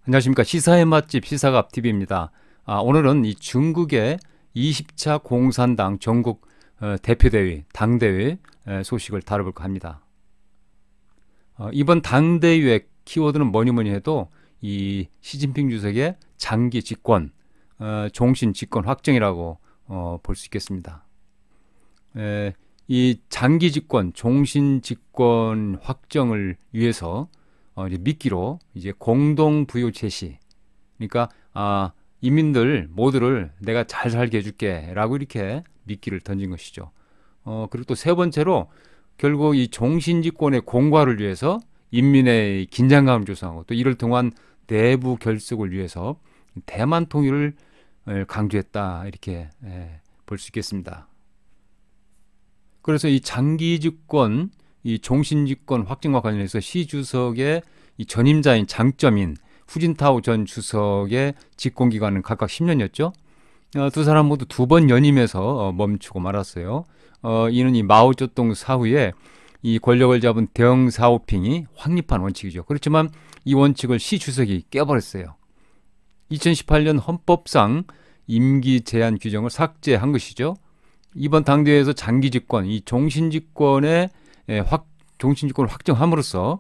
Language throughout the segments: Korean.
안녕하십니까. 시사의 맛집 시사갑TV입니다. 오늘은 이 중국의 20차 공산당 전국 대표대회, 당대회 소식을 다뤄볼까 합니다. 이번 당대회의 키워드는 뭐니 해도 이 시진핑 주석의 장기 집권, 종신 집권 확정이라고 볼 수 있겠습니다. 이 장기 집권, 종신 집권 확정을 위해서 이제 미끼로 이제 공동 부유 제시, 그러니까 인민들 모두를 내가 잘 살게 해줄게라고 이렇게 미끼를 던진 것이죠. 그리고 또 세 번째로 결국 이 종신 집권의 공과를 위해서 인민의 긴장감을 조성하고 또 이를 통한 내부 결속을 위해서 대만 통일을 강조했다 이렇게 볼 수 있겠습니다. 그래서 이 장기 집권, 이 종신 집권 확정과 관련해서 시 주석의 이 전임자인 장점인 후진타오 전 주석의 집권 기간은 각각 10년이었죠. 두 사람 모두 두 번 연임해서 멈추고 말았어요. 이는 이 마오쩌둥 사후에 이 권력을 잡은 덩사오핑이 확립한 원칙이죠. 그렇지만 이 원칙을 시 주석이 깨버렸어요. 2018년 헌법상 임기 제한 규정을 삭제한 것이죠. 이번 당대회에서 장기 집권, 이 종신 집권의 종신 집권을 확정함으로써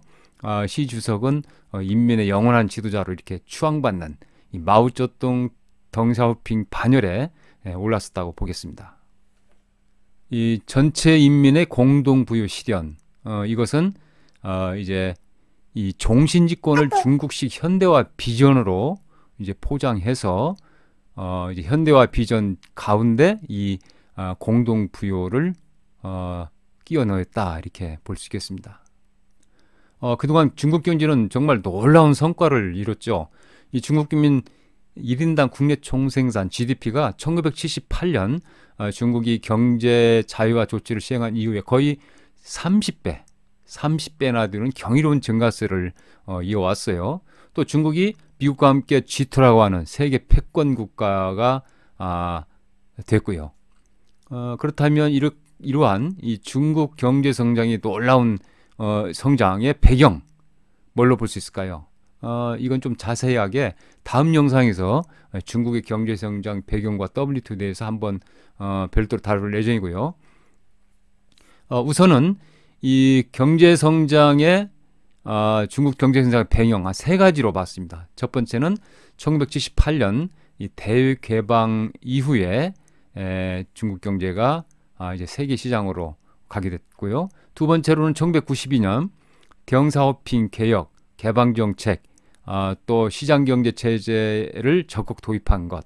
시 주석은 인민의 영원한 지도자로 이렇게 추앙받는 이 마오쩌둥 덩샤오핑 반열에 올랐었다고 보겠습니다. 이 전체 인민의 공동 부유 실현, 이것은 이제 이 종신 집권을 중국식 현대화 비전으로 이제 포장해서 이제 현대화 비전 가운데 이 공동 부유를 끼워 넣었다 이렇게 볼 수 있겠습니다. 그동안 중국 경제는 정말 놀라운 성과를 이뤘죠. 이 중국 국민 1인당 국내 총생산 GDP가 1978년 중국이 경제 자유화 조치를 시행한 이후에 거의 30배나 되는 경이로운 증가세를 이어왔어요. 또 중국이 미국과 함께 G2라고 하는 세계 패권 국가가 됐고요. 그렇다면 이러한 이 중국 경제 성장이 놀라운 성장의 배경 뭘로 볼 수 있을까요? 이건 좀 자세하게 다음 영상에서 중국의 경제 성장 배경과 WTO에 대해서 한번 별도로 다룰 예정이고요. 우선은 이 경제 성장의 중국 경제 성장의 배경 세 가지로 봤습니다. 첫 번째는 1978년 이 대개방 이후에 중국 경제가 이제 세계 시장으로 가게 됐고요. 두 번째로는 1992년 덩사오핑 개혁, 개방 정책, 또 시장 경제 체제를 적극 도입한 것.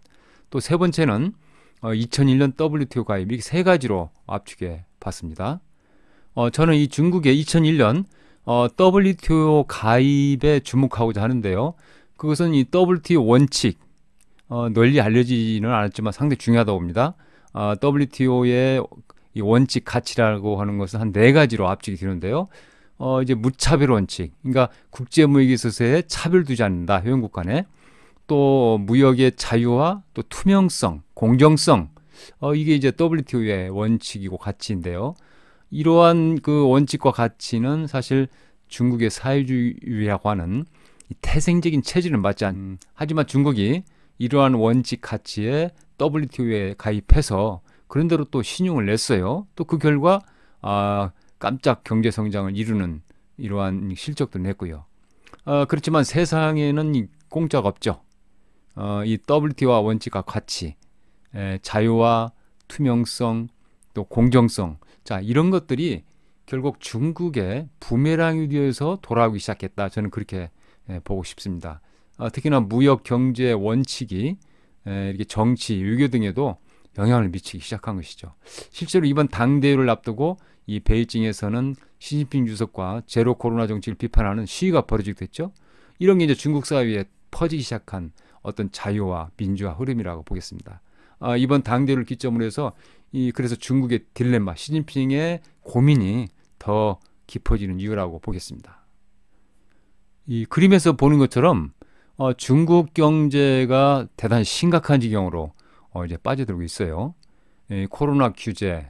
또 세 번째는 2001년 WTO 가입, 이렇게 세 가지로 압축해 봤습니다. 저는 이 중국의 2001년 WTO 가입에 주목하고자 하는데요. 그것은 이 WTO 원칙, 널리 알려지지는 않았지만 상당히 중요하다고 봅니다. WTO의 이 원칙 가치라고 하는 것은 한 네 가지로 압축이 되는데요. 이제 무차별 원칙, 그러니까 국제무역에 있어서의 차별 두지 않는다, 회원국 간에. 또 무역의 자유와 또 투명성, 공정성, 이게 이제 WTO의 원칙이고 가치인데요. 이러한 그 원칙과 가치는 사실 중국의 사회주의라고 하는 이 태생적인 체질은 맞지 않. 하지만 중국이 이러한 원칙 가치에 WTO에 가입해서 그런대로 또 신용을 냈어요. 또 그 결과 깜짝 경제 성장을 이루는 이러한 실적도 냈고요. 그렇지만 세상에는 공짜가 없죠. 이 WTO와 원칙과 가치, 자유와 투명성, 또 공정성, 자 이런 것들이 결국 중국의 부메랑이 되어서 돌아오기 시작했다. 저는 그렇게 보고 싶습니다. 특히나 무역 경제 원칙이 이렇게 정치, 외교 등에도 영향을 미치기 시작한 것이죠. 실제로 이번 당대회를 앞두고 이 베이징에서는 시진핑 주석과 제로 코로나 정책을 비판하는 시위가 벌어지게 됐죠. 이런 게 이제 중국 사회에 퍼지기 시작한 어떤 자유와 민주화 흐름이라고 보겠습니다. 이번 당대회를 기점으로 해서 그래서 중국의 딜레마, 시진핑의 고민이 더 깊어지는 이유라고 보겠습니다. 이 그림에서 보는 것처럼 중국 경제가 대단히 심각한 지경으로 이제 빠져들고 있어요. 코로나 규제,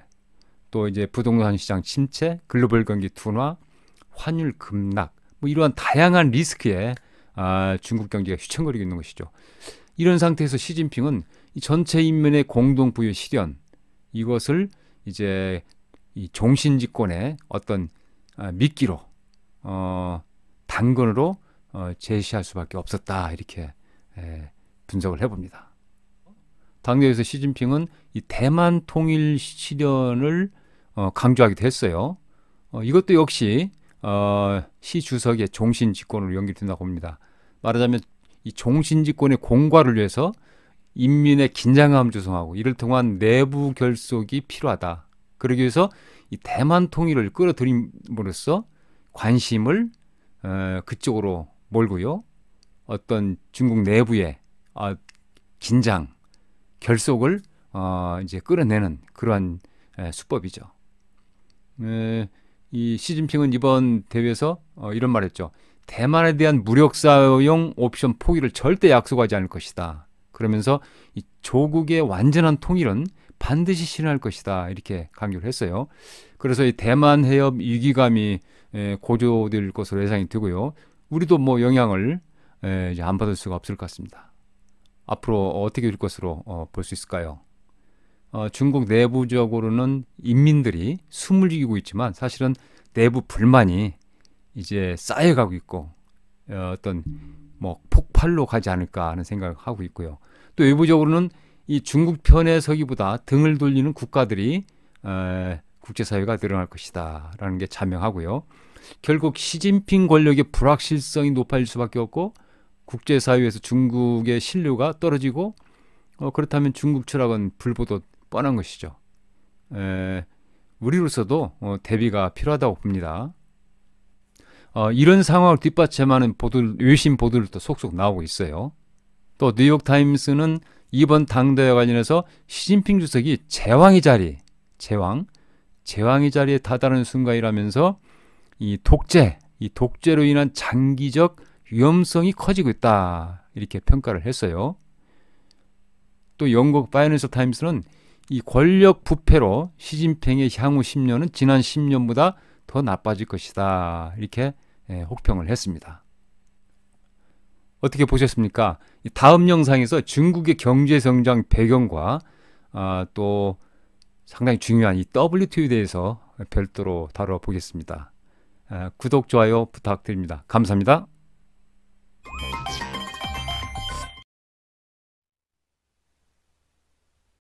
또 이제 부동산 시장 침체, 글로벌 경기 둔화, 환율 급락, 뭐 이러한 다양한 리스크에 중국 경제가 휘청거리고 있는 것이죠. 이런 상태에서 시진핑은 이 전체 인민의 공동 부유 실현, 이것을 이제 이 종신집권의 어떤 미끼로 당근으로 제시할 수밖에 없었다, 이렇게 분석을 해봅니다. 당내에서 시진핑은 이 대만 통일 실현을 강조하기도 했어요. 이것도 역시 시 주석의 종신집권으로 연결된다고 봅니다. 말하자면 이 종신집권의 공과를 위해서 인민의 긴장감을 조성하고 이를 통한 내부 결속이 필요하다. 그러기 위해서 이 대만 통일을 끌어들임으로써 관심을 그쪽으로 몰고요. 어떤 중국 내부의 긴장, 결속을 이제 끌어내는 그러한 수법이죠. 이 시진핑은 이번 대회에서 이런 말했죠. 대만에 대한 무력 사용 옵션 포기를 절대 약속하지 않을 것이다. 그러면서 이 조국의 완전한 통일은 반드시 실현할 것이다, 이렇게 강조를 했어요. 그래서 이 대만 해협 위기감이 고조될 것으로 예상이 되고요. 우리도 뭐 영향을 이제 안 받을 수가 없을 것 같습니다. 앞으로 어떻게 될 것으로 볼 수 있을까요? 중국 내부적으로는 인민들이 숨을 죽이고 있지만 사실은 내부 불만이 이제 쌓여가고 있고 어떤 뭐 폭발로 가지 않을까 하는 생각을 하고 있고요. 또 외부적으로는 이 중국 편에 서기보다 등을 돌리는 국가들이 국제사회가 늘어날 것이다 라는 게 자명하고요. 결국 시진핑 권력의 불확실성이 높아질 수밖에 없고 국제사회에서 중국의 신뢰가 떨어지고 그렇다면 중국 추락은 불보듯 뻔한 것이죠. 우리로서도 대비가 필요하다고 봅니다. 이런 상황을 뒷받침하는 외신 보도들도 속속 나오고 있어요. 또 뉴욕타임스는 이번 당대회 관련해서 시진핑 주석이 제왕의 자리에 다다르는 순간이라면서 이 독재로 인한 장기적 위험성이 커지고 있다, 이렇게 평가를 했어요. 또 영국 파이낸셜 타임스는 이 권력 부패로 시진핑의 향후 10년은 지난 10년보다 더 나빠질 것이다, 이렇게 혹평을 했습니다. 어떻게 보셨습니까? 다음 영상에서 중국의 경제 성장 배경과 또 상당히 중요한 이 WTO에 대해서 별도로 다뤄보겠습니다. 구독, 좋아요 부탁드립니다. 감사합니다.